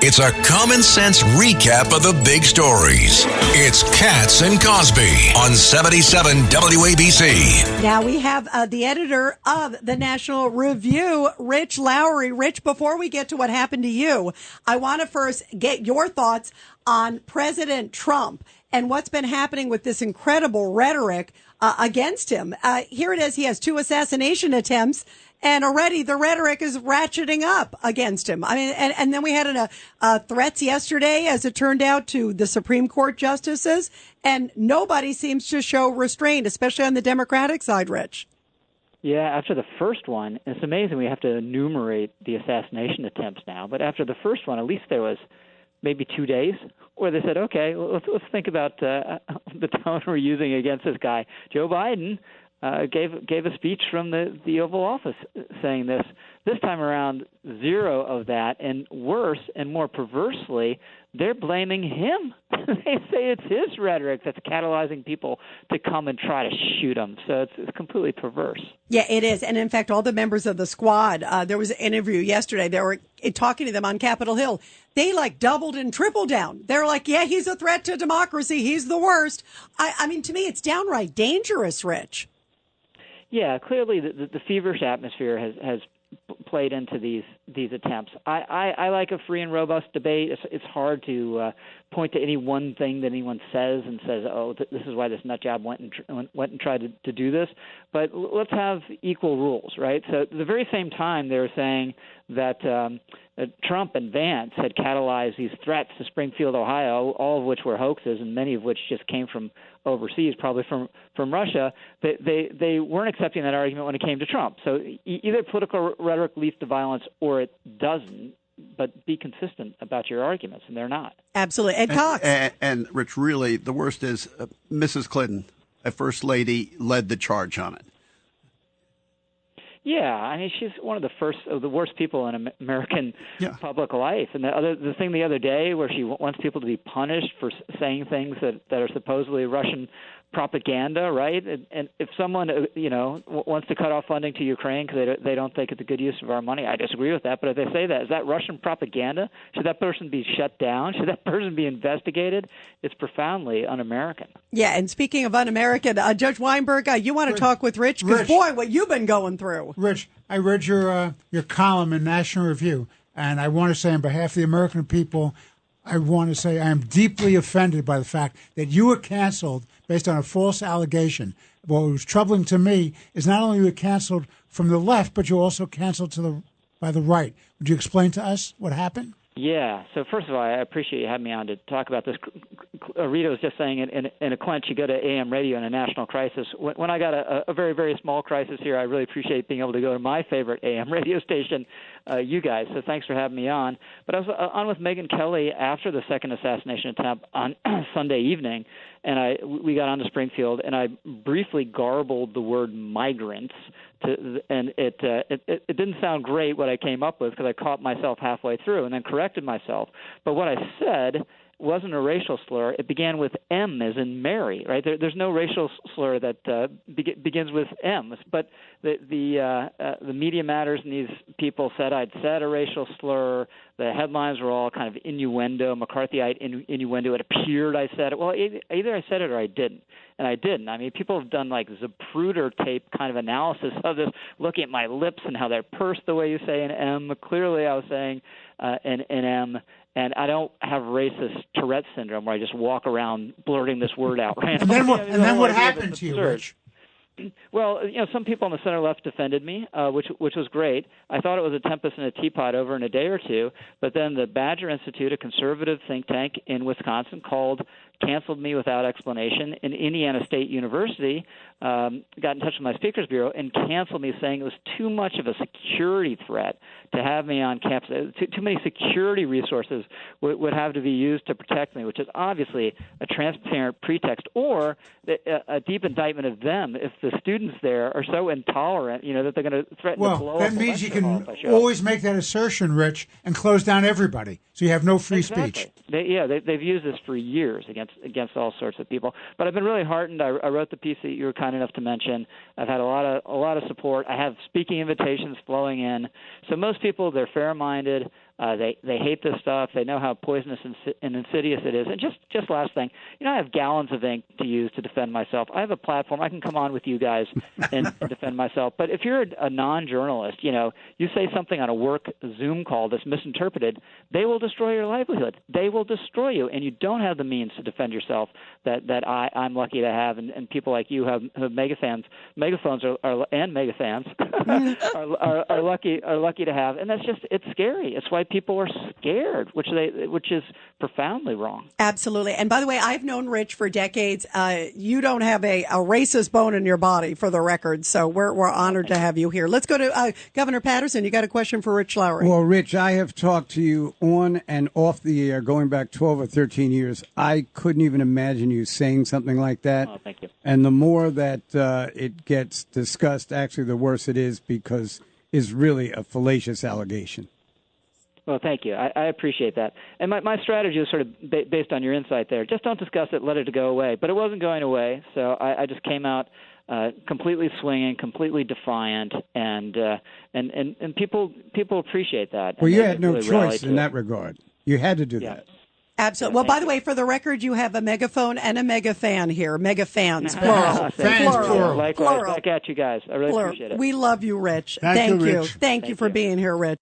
It's a common sense recap of the big stories. It's Katz and Cosby on 77 WABC. Now we have the editor of the National Review, Rich Lowry. Rich, before we get to what happened to you, I want to first get your thoughts on President Trump and what's been happening with this incredible rhetoric against him. Here it is. He has 2 assassination attempts, and already the rhetoric is ratcheting up against him. I mean, and then we had threats yesterday, as it turned out, to the Supreme Court justices, and nobody seems to show restraint, especially on the Democratic side, Rich. Yeah, after the first one, it's amazing we have to enumerate the assassination attempts now, but after the first one, at least there was maybe 2 days where they said, okay, let's think about the tone we're using against this guy. Joe Biden gave a speech from the Oval Office saying this. This time around, 0 of that, and worse and more perversely, they're blaming him. They say it's his rhetoric that's catalyzing people to come and try to shoot him. So it's completely perverse. Yeah, it is. And in fact, all the members of the squad, there was an interview yesterday. They were talking to them on Capitol Hill. They doubled and tripled down. They're like, yeah, he's a threat to democracy. He's the worst. I mean, to me, it's downright dangerous, Rich. Yeah, clearly the feverish atmosphere has played into these attempts. I like a free and robust debate. It's hard to point to any one thing that anyone says and says, oh, this is why this nut job went and tried to do this. But let's have equal rules, right? So at the very same time, they were saying that Trump and Vance had catalyzed these threats to Springfield, Ohio, all of which were hoaxes and many of which just came from overseas, probably from Russia. They weren't accepting that argument when it came to Trump. So either political rhetoric leads to violence or it doesn't, but be consistent about your arguments, and they're not. Absolutely. Ed Cox. And Rich, really, the worst is Mrs. Clinton, a first lady, led the charge on it. Yeah, I mean, she's one of the worst people in American public life. And the thing the other day where she wants people to be punished for saying things that are supposedly Russian propaganda, right? And if someone, wants to cut off funding to Ukraine because they don't think it's a good use of our money, I disagree with that. But if they say that, is that Russian propaganda? Should that person be shut down? Should that person be investigated? It's profoundly un-American. Yeah, and speaking of un-American, Judge Weinberg, you want to talk with Rich? Because, boy, what you've been going through. Rich, I read your column in National Review, and I want to say on behalf of the American people, I want to say I am deeply offended by the fact that you were canceled based on a false allegation. What was troubling to me is not only you were canceled from the left, but you were also canceled by the right. Would you explain to us what happened? Yeah. So first of all, I appreciate you having me on to talk about this. Rita was just saying in a clinch, you go to AM radio in a national crisis. When I got a very, very small crisis here, I really appreciate being able to go to my favorite AM radio station, you guys. So thanks for having me on. But I was on with Megyn Kelly after the second assassination attempt on Sunday evening, and we got on to Springfield, and I briefly garbled the word migrants. And it didn't sound great what I came up with because I caught myself halfway through and then corrected myself. But what I said wasn't a racial slur. It began with M as in Mary, right? There's no racial slur that begins with M. But the Media Matters and these people said I'd said a racial slur. The headlines were all kind of innuendo, McCarthyite innuendo. It appeared I said it. Well, either I said it or I didn't. And I didn't. I mean, people have done like Zapruder tape kind of analysis of this, looking at my lips and how they're pursed the way you say an M. Clearly I was saying an M. And I don't have racist Tourette syndrome where I just walk around blurting this word out randomly. And then what happened to you, Rich? Well, some people on the center left defended me, which was great. I thought it was a tempest in a teapot over in a day or two, but then the Badger Institute, a conservative think tank in Wisconsin, canceled me without explanation. And Indiana State University got in touch with my speakers bureau and canceled me, saying it was too much of a security threat to have me on campus. Too many security resources would have to be used to protect me, which is obviously a transparent pretext or a deep indictment of them if the students there are so intolerant, that they're going to threaten to blow up. Well, that means you can always make that assertion, Rich, and close down everybody, so you have no free speech. They've used this for years against all sorts of people. But I've been really heartened. I wrote the piece that you were kind enough to mention. I've had a lot of support. I have speaking invitations flowing in. So most people, they're fair-minded. They hate this stuff. They know how poisonous and insidious it is. And just last thing, I have gallons of ink to use to defend myself. I have a platform. I can come on with you guys and defend myself. But if you're a non-journalist, you say something on a work Zoom call that's misinterpreted, they will destroy your livelihood. They will destroy you, and you don't have the means to defend yourself that I'm lucky to have, and people like you have megaphones and megafans are lucky to have, and it's scary. It's why people are scared, which is profoundly wrong. Absolutely. And by the way, I've known Rich for decades. You don't have a racist bone in your body, for the record. So we're honored to have you here. Let's go to Governor Patterson. You got a question for Rich Lowry? Well, Rich, I have talked to you on and off the air going back 12 or 13 years. I couldn't even imagine you saying something like that. Oh, thank you. And the more that it gets discussed, actually, the worse it is, because it's really a fallacious allegation. Well, thank you. I appreciate that. And my strategy was sort of based on your insight there. Just don't discuss it, let it go away. But it wasn't going away, so I just came out completely swinging, completely defiant, and people appreciate that. Well, you had no choice in that regard. You had to do that. Absolutely. Well, by the way, for the record, you have a megaphone and a mega fan here. Mega fans, plural. Plural. Likewise, back at you guys. I really appreciate it. We love you, Rich. Thank you, Rich. Thank you for being here, Rich.